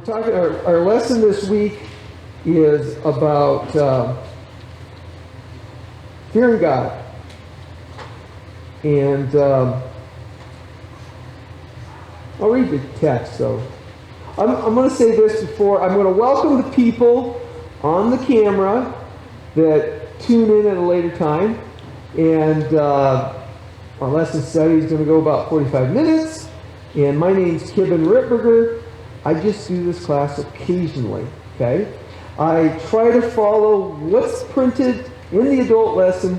we're talking, our lesson this week is about fearing God. And I'll read the text, though. I'm going to say this before. I'm going to welcome the people on the camera that tune in at a later time. And our lesson study is going to go about 45 minutes. And my name's Kevin Rittberger. I just do this class occasionally, okay? I try to follow what's printed in the adult lesson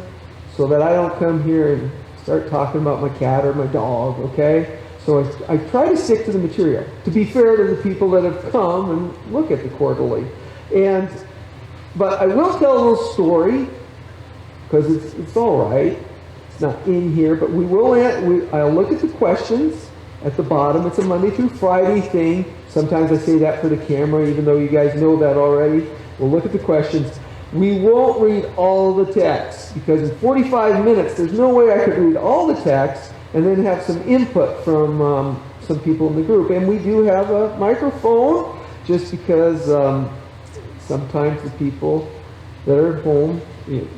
so that I don't come here and start talking about my cat or my dog, okay? So I try to stick to the material, to be fair to the people that have come and look at the quarterly. But I will tell a little story, because it's all right. It's not in here, but I'll look at the questions at the bottom. It's a Monday through Friday thing. Sometimes I say that for the camera, even though you guys know that already. We'll look at the questions. We won't read all the text, because in 45 minutes, there's no way I could read all the text and then have some input from some people in the group. And we do have a microphone, just because sometimes the people that are at home,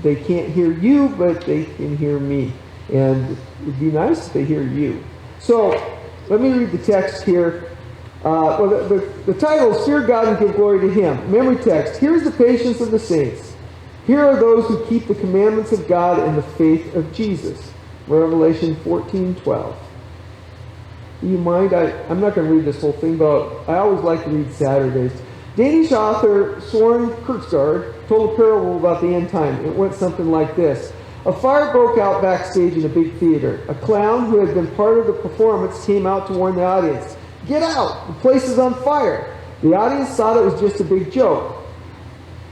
they can't hear you, but they can hear me. And it would be nice if they hear you. So let me read the text here. The title is Fear God and Give Glory to Him. Memory text. Here's the patience of the saints. Here are those who keep the commandments of God and the faith of Jesus. Revelation 14:12. Do you mind? I'm not going to read this whole thing, but I always like to read Saturdays. Danish author Søren Kierkegaard told a parable about the end time. It went something like this. A fire broke out backstage in a big theater. A clown who had been part of the performance came out to warn the audience. Get out! The place is on fire. The audience thought it was just a big joke.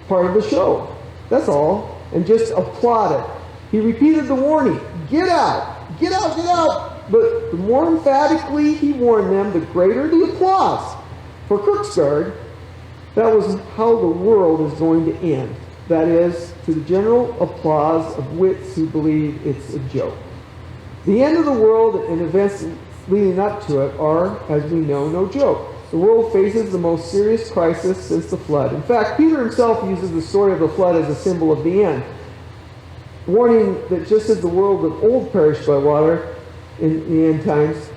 Part of the show. That's all. And just applauded. He repeated the warning. Get out! Get out! Get out! But the more emphatically he warned them, the greater the applause. For Kierkegaard, that was how the world is going to end. That is, to the general applause of wits who believe it's a joke. The end of the world and events leading up to it are, as we know, no joke. The world faces the most serious crisis since the flood. In fact, Peter himself uses the story of the flood as a symbol of the end, warning that just as the world of old perished by water in the end times,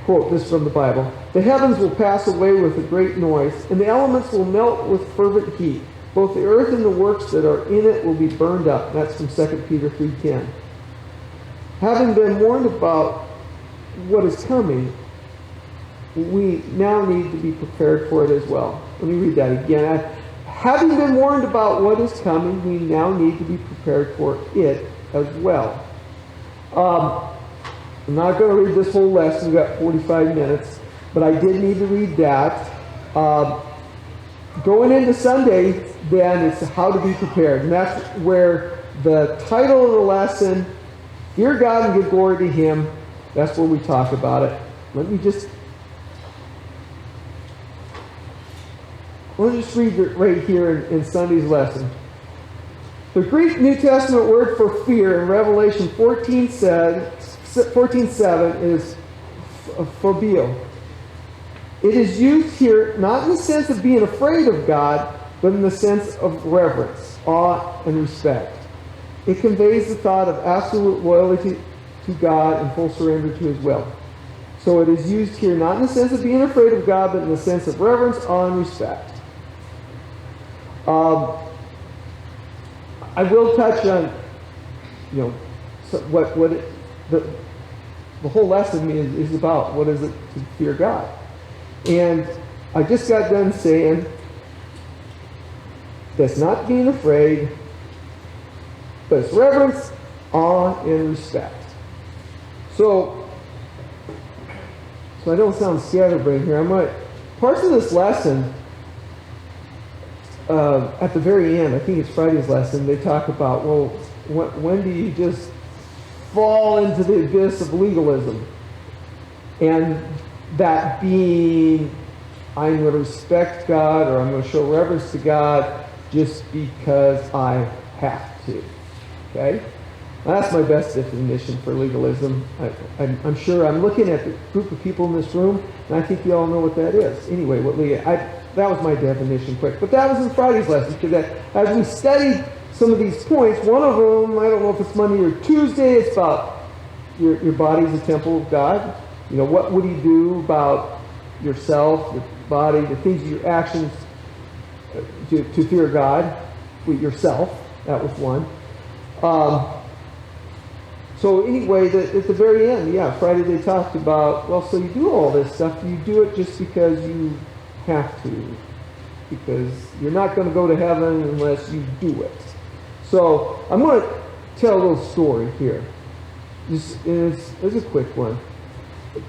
quote this from the Bible, the heavens will pass away with a great noise, and the elements will melt with fervent heat. Both the earth and the works that are in it will be burned up. That's from 2 Peter 3:10. Having been warned about what is coming, we now need to be prepared for it as well. Let me read that again. Having been warned about what is coming, we now need to be prepared for it as well. I'm not going to read this whole lesson. We've got 45 minutes. But I did need to read that. Going into Sunday, then, it's how to be prepared. And that's where the title of the lesson, Fear God and Give Glory to Him, that's where we talk about it. Let me just read it right here in Sunday's lesson. The Greek New Testament word for fear in Revelation 14:7 is phobia. It is used here not in the sense of being afraid of God, but in the sense of reverence, awe, and respect. It conveys the thought of absolute loyalty to God and full surrender to His will. So it is used here not in the sense of being afraid of God, but in the sense of reverence, awe, and respect. I will touch on, the whole lesson is about. What is it to fear God? And I just got done saying that's not being afraid, but it's reverence, awe, and respect. So I don't sound scatterbrained here. Parts of this lesson, at the very end, I think it's Friday's lesson, they talk about, well, when do you just fall into the abyss of legalism? And that being, I'm going to respect God, or I'm going to show reverence to God just because I have to. Okay? That's my best definition for legalism. I'm sure I'm looking at the group of people in this room, and I think you all know what that is. Anyway, that was my definition quick. But that was in Friday's lesson, because as we studied some of these points, one of them, I don't know if it's Monday or Tuesday, it's about your body's a temple of God. You know, what would you do about yourself, your body, the things, your actions to fear God with yourself? That was one. So anyway, at the very end, Friday they talked about, well, so you do all this stuff, you do it just because you have to, because you're not going to go to heaven unless you do it. So I'm going to tell a little story here. It's a quick one,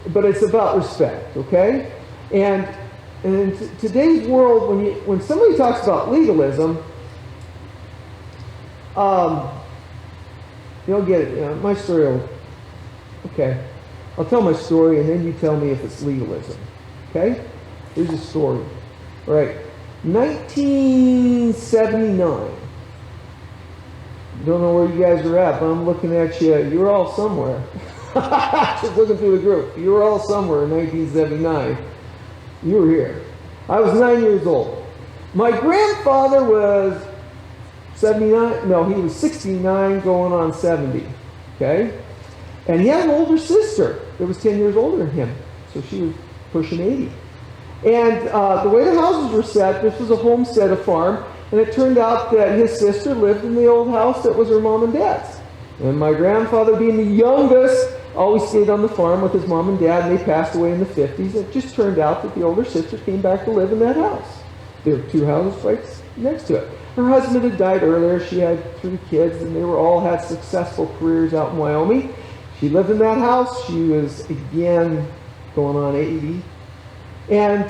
but it's about respect, okay? And in today's world, when somebody talks about legalism, you'll get it. You know, my story okay. I'll tell my story and then you tell me if it's legalism. Okay? Here's a story. All right. 1979. Don't know where you guys are at, but I'm looking at you. You were all somewhere. Just looking through the group. You were all somewhere in 1979. You were here. I was 9 years old. My grandfather was 79, no, he was 69 going on 70, okay? And he had an older sister that was 10 years older than him, so she was pushing 80. And the way the houses were set, this was a homestead, a farm, and it turned out that his sister lived in the old house that was her mom and dad's. And my grandfather, being the youngest, always stayed on the farm with his mom and dad, and they passed away in the 50s. It just turned out that the older sister came back to live in that house. There were two houses right next to it. Her husband had died earlier. She had 3 kids, and they all had successful careers out in Wyoming. She lived in that house. She was, again, going on 80. And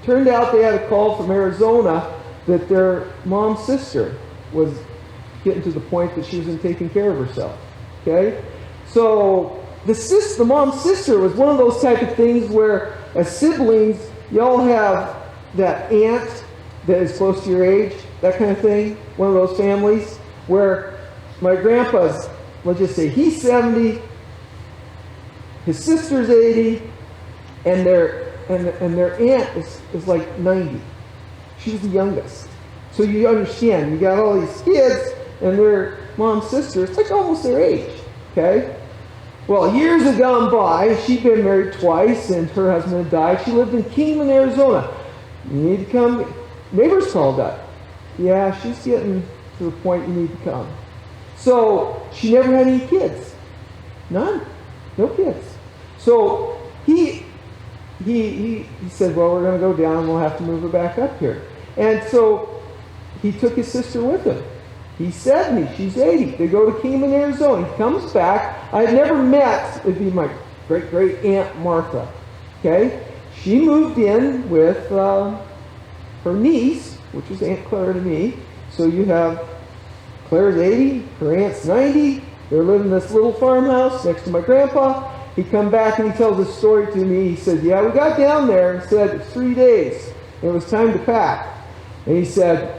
turned out they had a call from Arizona that their mom's sister was getting to the point that she wasn't taking care of herself. Okay? So the mom's sister was one of those type of things where, as siblings, y'all have that aunt that is close to your age, that kind of thing. One of those families where my grandpa's, let's just say he's 70, his sister's 80, and their aunt is like 90. She's the youngest. So you understand, you got all these kids, and their mom's sister, it's like almost their age, okay? Well, years had gone by. She'd been married twice, and her husband had died. She lived in Kingman, Arizona. You need to come. Neighbors called up. Yeah, she's getting to the point you need to come. So she never had any kids. None. No kids. So he said, well, we're going to go down. We'll have to move her back up here. And so he took his sister with him. He's 70. She's 80. They go to Kingman, Arizona. He comes back. I had never met, it'd be my great-great Aunt Martha. Okay? She moved in with her niece, which is Aunt Claire to me. So you have Claire's 80, her aunt's 90. They're living in this little farmhouse next to my grandpa. He come back and he tells this story to me. He said, yeah, we got down there and said it's 3 days. It was time to pack. And he said,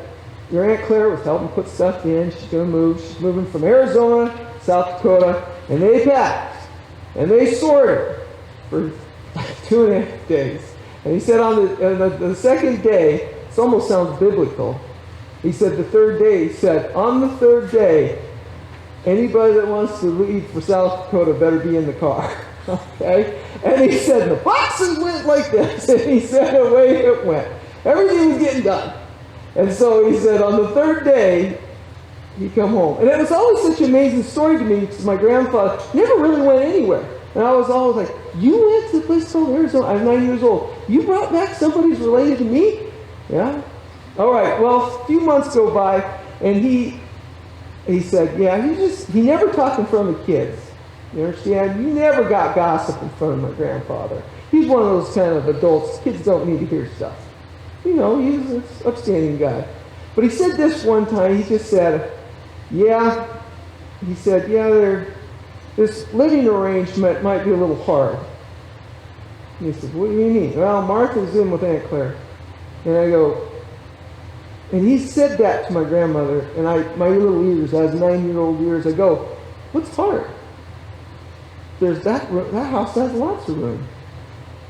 your Aunt Claire was helping put stuff in. She's going to move. She's moving from Arizona, South Dakota. And they packed. And they sorted for 2.5 days. And he said on the second day, it almost sounds biblical. He said the third day, he said, on the third day, anybody that wants to leave for South Dakota better be in the car. Okay? And he said the boxes went like this. And he said away it went. Everything was getting done. And so he said on the third day, he come home. And it was always such an amazing story to me because my grandfather never really went anywhere. And I was always like, you went to the place called Arizona. I was 9 years old. You brought back somebody who's related to me? Yeah? All right. Well, a few months go by, and he said, yeah, he never talked in front of the kids. You understand? You never got gossip in front of my grandfather. He's one of those kind of adults. Kids don't need to hear stuff. You know, he's an upstanding guy. But he said this one time, he just said, yeah, this living arrangement might be a little hard. And he said, what do you mean? Well, Martha's in with Aunt Claire. And I go, and he said that to my grandmother, and my little ears, I was 9-year-old ears, I go, what's hard? There's that house has lots of room.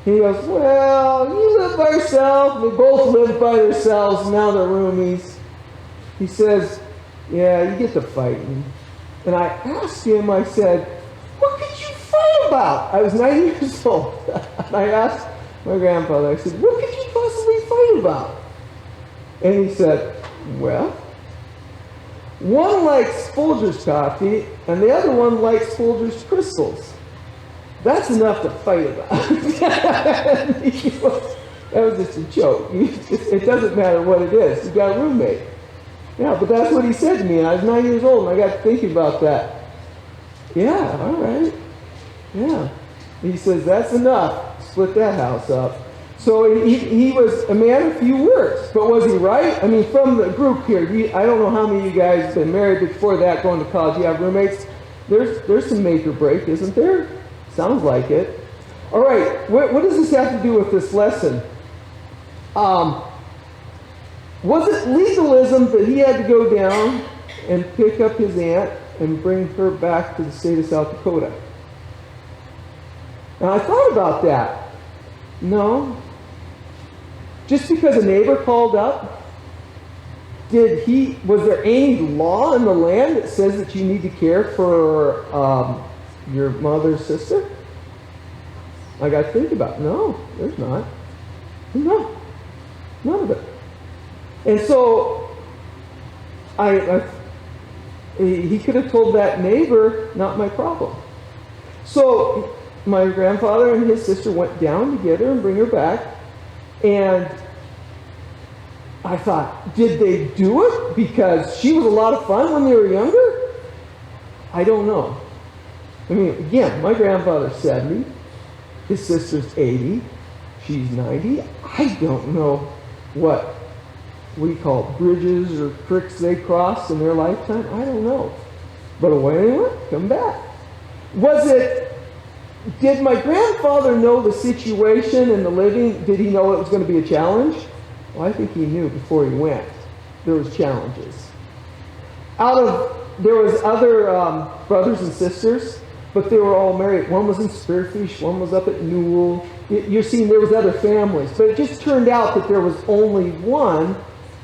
He goes, well, you live by yourself. They both live by themselves. Now they're roomies. He says, yeah, you get to fighting. And I asked him, I said, what could you fight about? I was 9 years old. And I asked my grandfather, I said, what could you possibly fight about? And he said, well, one likes Folgers coffee, and the other one likes Folgers crystals. That's enough to fight about. That was just a joke. It doesn't matter what it is. You got a roommate. Yeah, but that's what he said to me, and I was 9 years old, and I got thinking about that. Yeah, all right. Yeah. He says, that's enough. Split that house up. So he was a man of few words. But was he right? I mean, from the group here, I don't know how many of you guys have been married before that, going to college. You have roommates. There's some make or break, isn't there? Sounds like it. All right, what does this have to do with this lesson? Was it legalism that he had to go down and pick up his aunt and bring her back to the state of South Dakota? Now, I thought about that. No. Just because a neighbor called up, was there any law in the land that says that you need to care for your mother's sister? I got to think about it. No, there's not. No, none of it. And so he could have told that neighbor, not my problem. So my grandfather and his sister went down together and bring her back. And I thought, did they do it because she was a lot of fun when they were younger? I don't know. I mean, again, my grandfather's 70. His sister's 80. She's 90. I don't know what we call bridges or creeks they crossed in their lifetime. I don't know. But away they went, come back. Did my grandfather know the situation and the living? Did he know it was going to be a challenge? Well, I think he knew before he went. There was challenges. There was other brothers and sisters, but they were all married. One was in Spearfish, one was up at Newell. You're seeing there was other families. But it just turned out that there was only one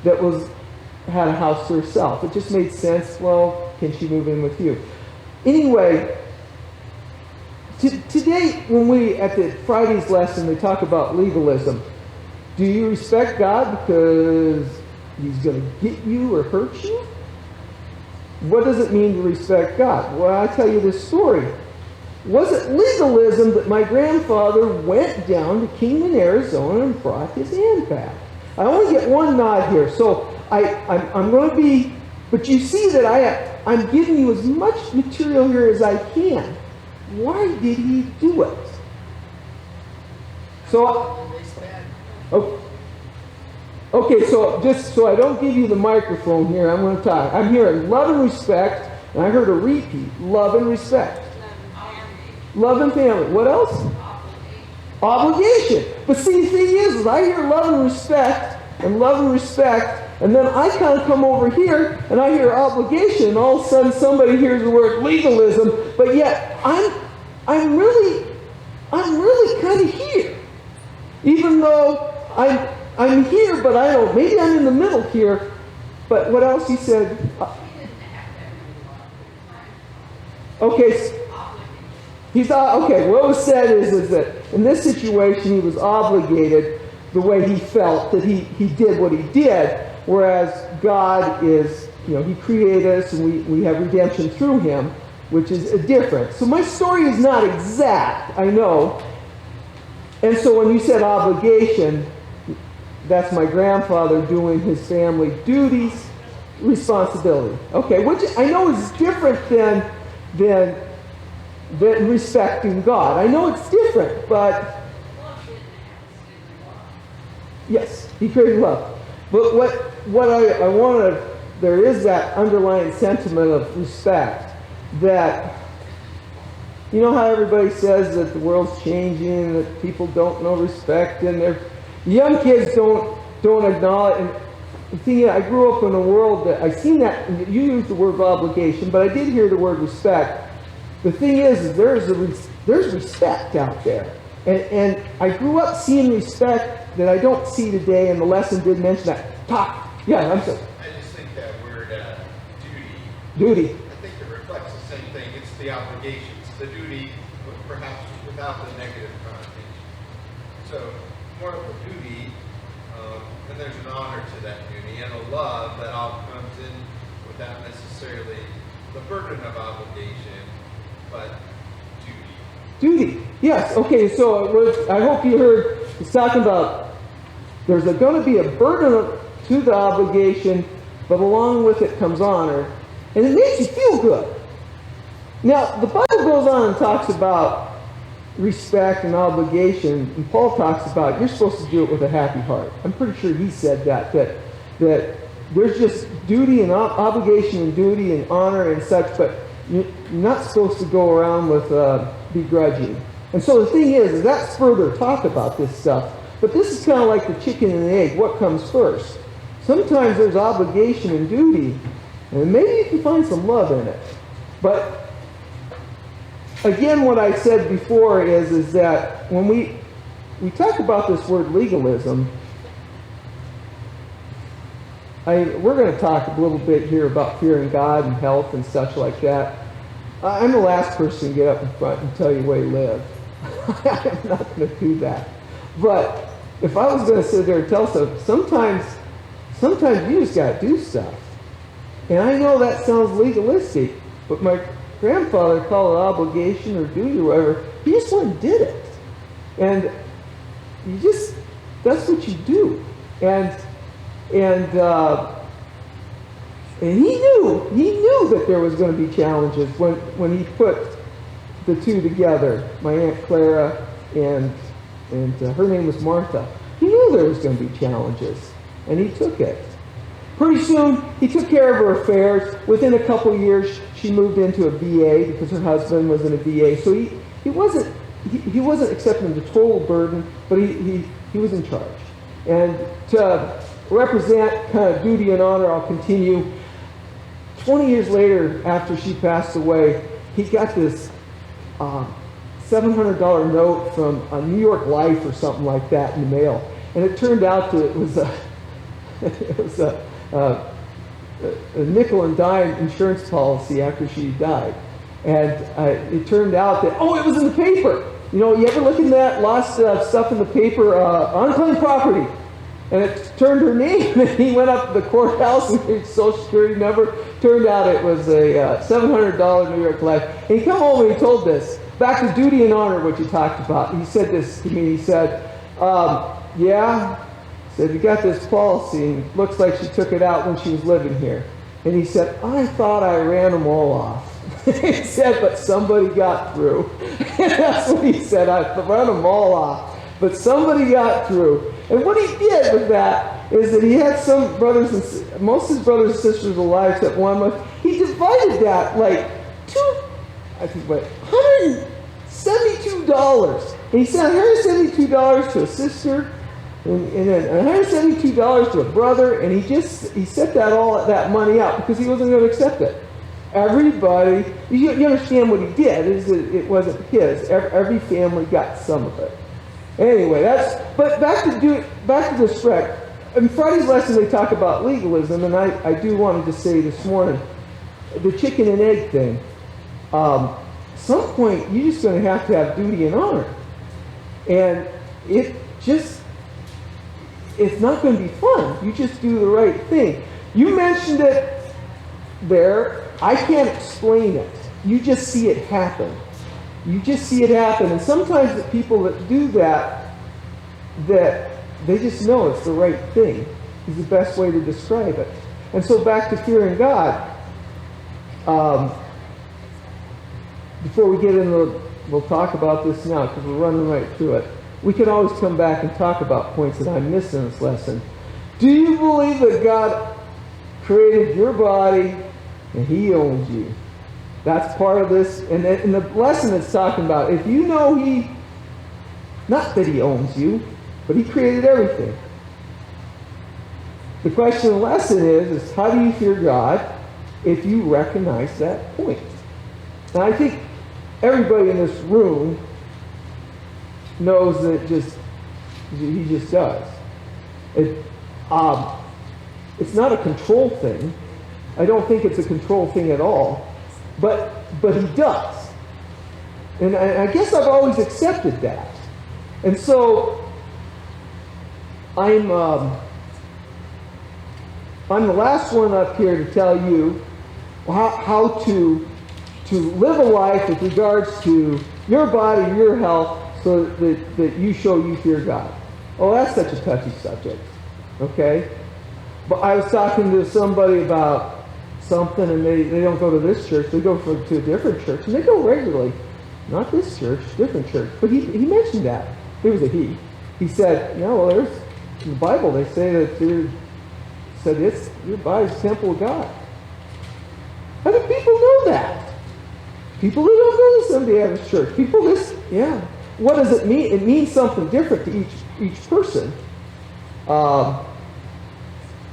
that had a house to herself. It just made sense. Well, can she move in with you? Anyway, today, when at the Friday's lesson, they talk about legalism. Do you respect God because he's going to get you or hurt you? What does it mean to respect God? Well, I'll tell you this story. Was it legalism that my grandfather went down to Kingman, Arizona and brought his aunt back? I only get one nod here, so I'm going to be, but you see that I'm giving you as much material here as I can. Why did he do it? Okay, so just so I don't give you the microphone here, I'm going to talk. I'm hearing love and respect, and I heard a repeat. Love and respect. Love and family. What else? Obligation. But see, the thing is I hear love and respect, and then I kind of come over here, and I hear obligation, and all of a sudden somebody hears the word legalism, but yet I'm really kind of here. Even though I'm here, but I don't. Maybe I'm in the middle here. But what else he said? Okay. Okay. What was said is that in this situation he was obligated the way he felt that he did what he did, whereas God is, he created us and we have redemption through him, which is different. So my story is not exact, I know. And so when you said obligation, that's my grandfather doing his family duties, responsibility. Okay, which I know is different than respecting God. I know it's different, but yes, he created love. But what I wanted, there is that underlying sentiment of respect that, you know how everybody says that the world's changing, that people don't know respect, and young kids don't acknowledge. And the thing is, I grew up in a world that I've seen that. You used the word obligation, but I did hear the word respect. The thing is there's respect out there. And I grew up seeing respect that I don't see today, and the lesson did mention that. Talk. Yeah, I'm sorry. I just think that word Duty. I think it reflects the same thing. It's the obligations, the duty, perhaps without the negative connotation. So more of a duty, and there's an honor to that duty, and a love that all comes in without necessarily the burden of obligation, but duty. Duty. Yes. Okay. So I hope you heard. It's talking about there's going to be a burden to the obligation, but along with it comes honor, and it makes you feel good. Now the Bible goes on and talks about respect and obligation, and Paul talks about you're supposed to do it with a happy heart. I'm pretty sure he said that there's just duty and obligation and duty and honor and such, but you're not supposed to go around with begrudging. And so the thing is that's further talk about this stuff. But this is kind of like the chicken and the egg. What comes first? Sometimes there's obligation and duty, and maybe you can find some love in it. But again, what I said before is that when we talk about this word legalism, we're going to talk a little bit here about fearing God and health and such like that. I'm the last person to get up in front and tell you where you live. I'm not going to do that. But if I was going to sit there and tell sometimes you just got to do stuff. And I know that sounds legalistic, but my grandfather called it obligation or duty or whatever. He just went and did it. And that's what you do. And he knew that there was going to be challenges when he put the two together, my Aunt Clara and her name was Martha. He knew there was going to be challenges, and he took it. Pretty soon, he took care of her affairs. Within a couple of years, she moved into a VA because her husband was in a VA. So he wasn't accepting the total burden, but he was in charge. And to represent kind of duty and honor, I'll continue. 20 years later, after she passed away, he got this $700 note from a New York Life or something like that in the mail. And it turned out that it was a nickel and dime insurance policy after she died. And it turned out that, it was in the paper. You know, you ever look in that, lost stuff in the paper, unclaimed property. And it turned her name, and he went up to the courthouse and his social security number. Turned out it was a $700 New York Life. And he came home and he told this. Back to duty and honor, what you talked about. He said this to me. He said, yeah. He said, you got this policy, and it looks like she took it out when she was living here. And he said, I thought I ran them all off. He said, but somebody got through. And that's what he said. I ran them all off. But somebody got through. And what he did with that is that he had some brothers and most of his brothers and sisters alive except one month. He divided that like $172. And he said $172 to a sister, and then $172 to a brother, and he set that money out because he wasn't going to accept it. Everybody, you understand what he did is that it wasn't his. Every family got some of it. Anyway, but back to this threat. In Friday's lesson, they talk about legalism, and I do wanted to say this morning, the chicken and egg thing. Some point, you're just going to have duty and honor, and it's not going to be fun. You just do the right thing. You mentioned it there. I can't explain it. You just see it happen. You just see it happen. And sometimes the people that do that they just know it's the right thing is the best way to describe it. And so back to fearing God. Before we get into, we'll talk about this now because we're running right through it. We can always come back and talk about points that I missed in this lesson. Do you believe that God created your body and He owns you? That's part of this. And the lesson it's talking about, if you know not that He owns you, but He created everything. The question of the lesson is how do you fear God if you recognize that point? And I think everybody in this room knows that he just does. It's not a control thing. I don't think it's a control thing at all. But he does. And I guess I've always accepted that. And so I'm the last one up here to tell you how to live a life with regards to your body, your health, so that you show you fear God. Oh, that's such a touchy subject. Okay? But I was talking to somebody about something, and they don't go to this church. They go to a different church, and they go regularly. Not this church, different church. But he mentioned that. It was a he. He said, well, there's in the Bible, they say that your body's the temple of God. How do people know that? People who don't go to Sunday Adventist church. What does it mean? It means something different to each person.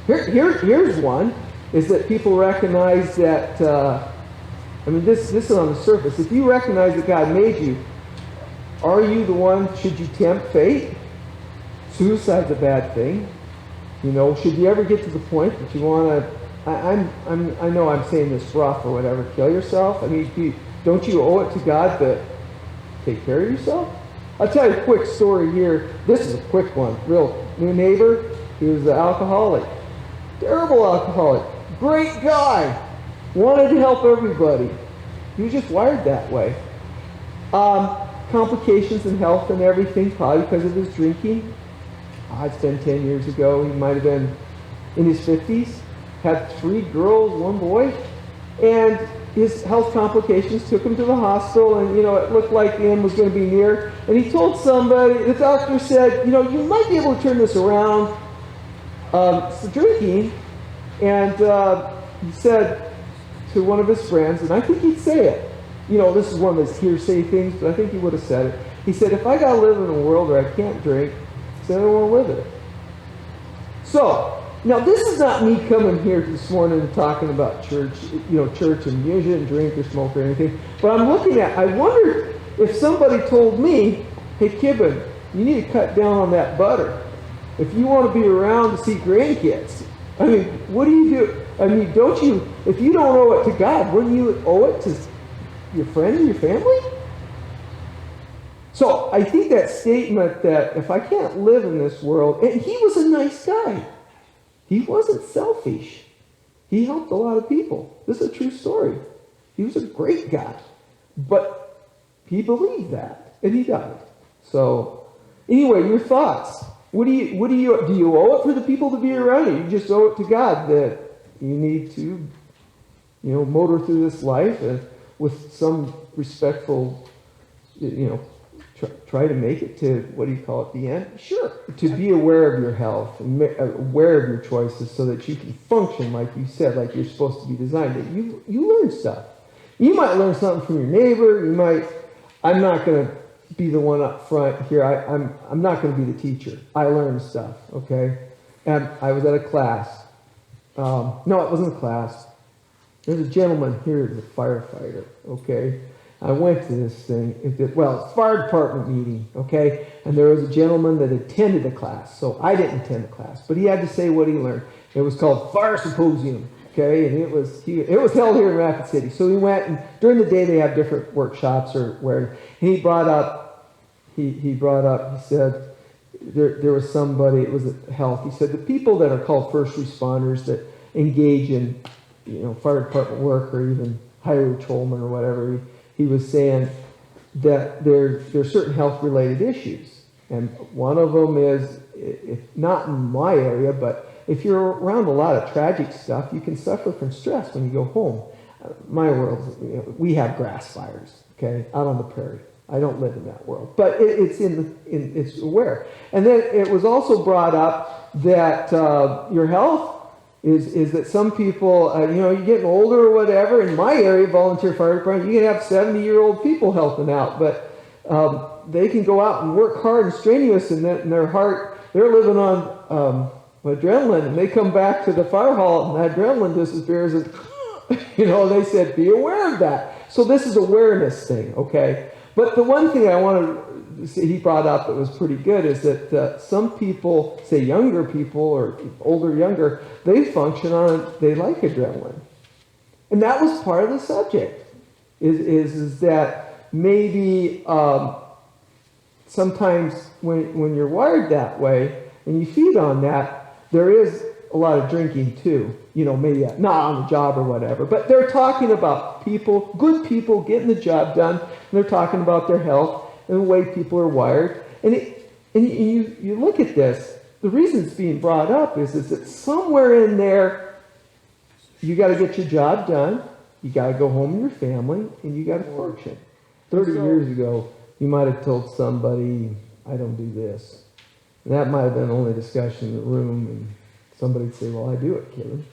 Here's one, is that people recognize that, this is on the surface. If you recognize that God made you, are you the one, should you tempt fate? Suicide's a bad thing. Should you ever get to the point that you want to, I know I'm saying this rough or whatever, kill yourself? Don't you owe it to God to take care of yourself? I'll tell you a quick story here. This is a quick one. Real new neighbor. He was an alcoholic. Terrible alcoholic. Great guy. Wanted to help everybody. He was just wired that way. Complications in health and everything, probably because of his drinking. It's been 10 years ago. He might have been in his 50s. Had 3 girls, 1 boy. And his health complications took him to the hospital, and it looked like the end was going to be near. And he told somebody, the doctor said, you might be able to turn this around. It's the drinking. And he said to one of his friends, and I think he'd say it. This is one of his hearsay things, but I think he would have said it. He said, if I got to live in a world where I can't drink, he said, I don't want to live in it. So, now this is not me coming here this morning and talking about church, church and you shouldn't drink or smoke or anything. But I wonder if somebody told me, hey Kibben, you need to cut down on that butter. If you want to be around to see grandkids, what do you do? Don't you, if you don't owe it to God, wouldn't you owe it to your friends and your family? So I think that statement that if I can't live in this world, and he was a nice guy. He wasn't selfish. He helped a lot of people. This is a true story. He was a great guy. But he believed that, and he died. So anyway, your thoughts. Do you owe it for the people to be around you? You just owe it to God that you need to, motor through this life with some respectful, try to make it to, the end? Sure. To be aware of your health, and aware of your choices so that you can function, like you said, like you're supposed to be designed. That you learn stuff. You might learn something from your neighbor. I'm not going to be the one up front here. I'm not going to be the teacher. I learned stuff, okay? And I was at a class. No, it wasn't a class. There's a gentleman here, the firefighter, okay? I went to this thing. It's fire department meeting, okay? And there was a gentleman that attended the class. So I didn't attend the class, but he had to say what he learned. It was called Fire Symposium, okay? And it was held here in Rapid City. So we went, and during the day they have different workshops or where. And he brought up, he said, there was somebody, it was health. He said the people that are called first responders that engage in, fire department work or even highway patrolmen or whatever, he was saying that there are certain health-related issues. And one of them is, if not in my area, but if you're around a lot of tragic stuff, you can suffer from stress when you go home. My world, we have grass fires, okay, out on the prairie. I don't live in that world, but it's aware. And then it was also brought up that your health is that some people, you're getting older or whatever. In my area, volunteer fire department, you can have 70-year-old people helping out, but they can go out and work hard and strenuous, and their heart, they're living on adrenaline, and they come back to the fire hall, and that adrenaline disappears, and they said, be aware of that. So this is awareness thing, okay? But the one thing I wanted to say he brought up that was pretty good is that some people, say younger people or older, younger, they function on, they like adrenaline. And that was part of the subject, is that maybe sometimes when you're wired that way and you feed on that, there is a lot of drinking too. You know, maybe not on the job or whatever. But they're talking about people, good people getting the job done, and they're talking about their health and the way people are wired. And you look at this, the reason it's being brought up is that somewhere in there, you got to get your job done, you got to go home to your family, and you got to function. 30 years ago, you might have told somebody, I don't do this. And that might have been the only discussion in the room, and somebody would say, well, I do it, Kevin.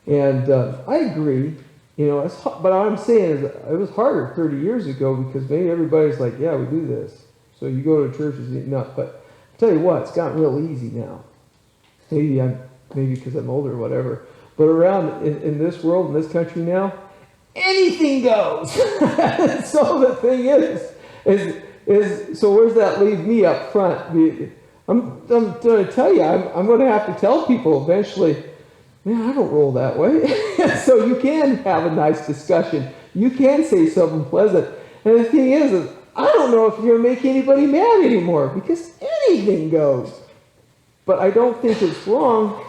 And I agree, you know, but what I'm saying is it was harder 30 years ago because maybe everybody's like, yeah, we do this. So you go to churches and eat nut. But I'll tell you what, it's gotten real easy now. Maybe because I'm older or whatever. But around in this world, in this country now, anything goes. So the thing is, so where's that leave me up front? I'm going to tell you, I'm going to have to tell people eventually, man, I don't roll that way. So you can have a nice discussion. You can say something pleasant. And the thing is I don't know if you're going to make anybody mad anymore because anything goes. But I don't think it's wrong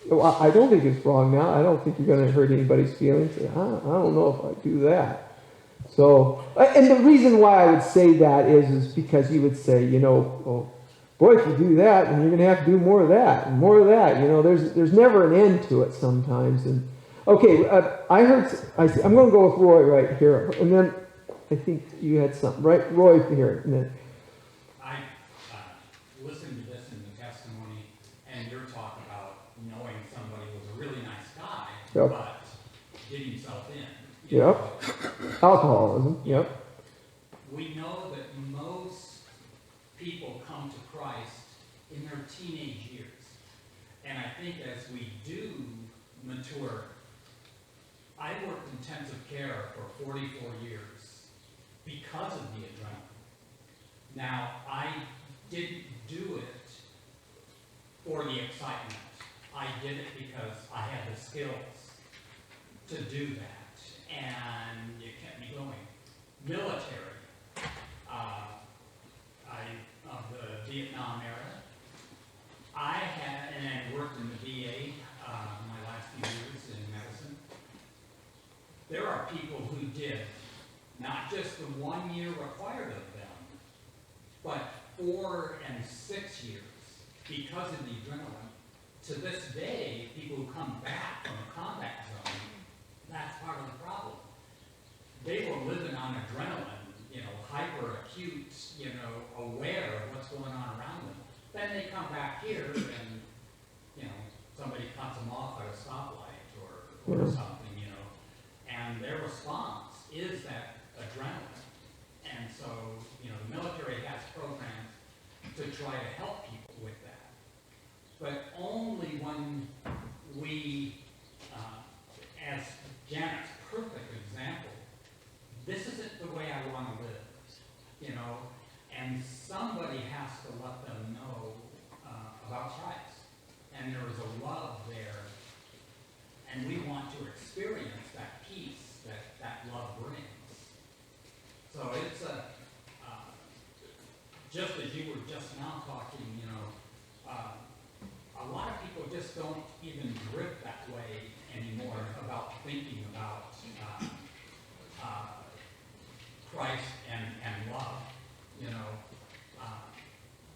I don't think it's wrong now. I don't think you're going to hurt anybody's feelings. I don't know if I do that. So, and the reason why I would say that is because you would say, you know, oh, boy, if you do that, then you're going to have to do more of that and more of that. You know, there's never an end to it sometimes. And okay, I'm going to go with Roy right here, and then I think you had something, right? Roy here, and then. I listened to this in the testimony, and your talk about knowing somebody was a really nice guy, Yep. but did himself in. Yep. Alcoholism. Yep. We know that most people come to Christ in their teenage years. And I think as we do mature, I worked intensive care for 44 years because of the adrenaline. Now, I didn't do it for the excitement. I did it because I had the skills to do that. And it kept me going. Military. Of the Vietnam era. I had, and I worked in the VA my last few years in medicine. There are people who did not just the 1 year required of them, but 4 and 6 years because of the adrenaline. To this day, people who come back from a combat zone, that's part of the problem. They were living on adrenaline, you know, hyper acute, you know, aware of what's going on around them. Then they come back here and, you know, somebody cuts them off at a stoplight or something, you know, and their response is that adrenaline. And so, you know, the military has programs to try to help people with that. But only when we, as Janet's perfect example, this isn't the way I want to live, you know, and somebody has to let them know about Christ. And there is a love there, and we want to experience that peace that love brings. So it's just as you were just now talking, you know, a lot of people just don't even drift that way anymore about thinking about Christ and love. You know,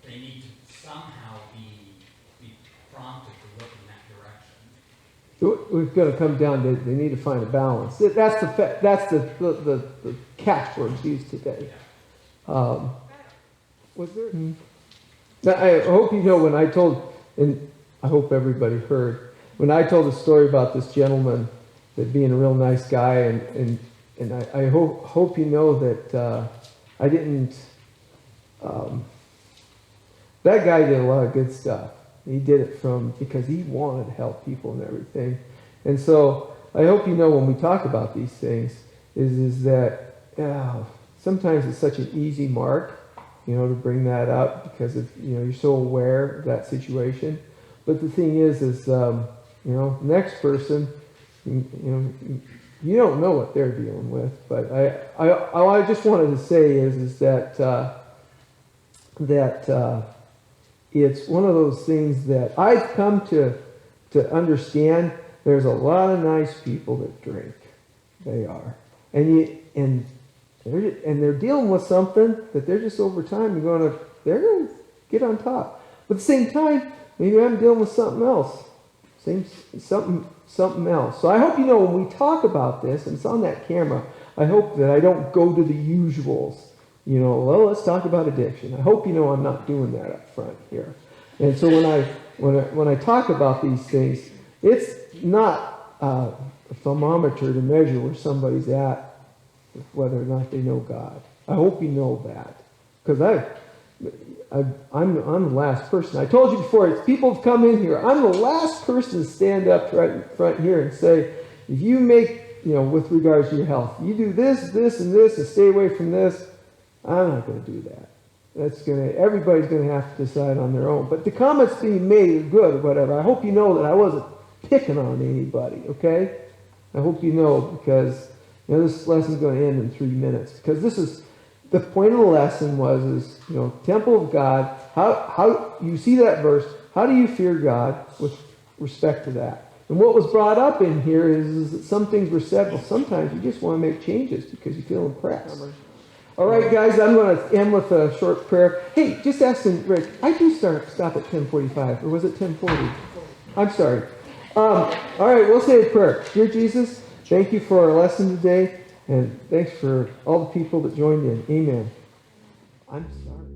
they need to somehow be prompted to look in that direction. We've got to come down to they need to find a balance. That's the catchwords used today. Was there? Now, I hope you know when I told, and I hope everybody heard, when I told the story about this gentleman that being a real nice guy, and I hope you know that I didn't. That guy did a lot of good stuff. He did it because he wanted to help people and everything. And so I hope you know when we talk about these things is that sometimes it's such an easy mark, to bring that up because you're so aware of that situation. But the thing is next person, you don't know what they're dealing with. But all I just wanted to say is that it's one of those things that I've come to understand. There's a lot of nice people that drink. They are, and they're dealing with something that they're just over time they're going to get on top. But at the same time, maybe I'm dealing with something else, something else. So I hope when we talk about this, and it's on that camera, I hope that I don't go to the usuals. Well, let's talk about addiction. I hope I'm not doing that up front here. And so when I talk about these things, it's not a thermometer to measure where somebody's at, whether or not they know God. I hope you know that, because I'm the last person. I told you before, it's people have come in here. I'm the last person to stand up right in front here and say, if you make, with regards to your health, you do this, this, and this, and stay away from this. I'm not going to do that. Everybody's going to have to decide on their own. But the comments being made are good or whatever. I hope you know that I wasn't picking on anybody, okay? I hope you know, because this lesson's going to end in 3 minutes. Because this is the point of the lesson is temple of God. How you see that verse? How do you fear God with respect to that? And what was brought up in here is that some things were said. Well, sometimes you just want to make changes because you feel impressed. All right, guys, I'm going to end with a short prayer. Hey, just asking Rick, I do stop at 10:45, or was it 10:40? I'm sorry. All right, we'll say a prayer. Dear Jesus, thank you for our lesson today, and thanks for all the people that joined in. Amen. I'm sorry.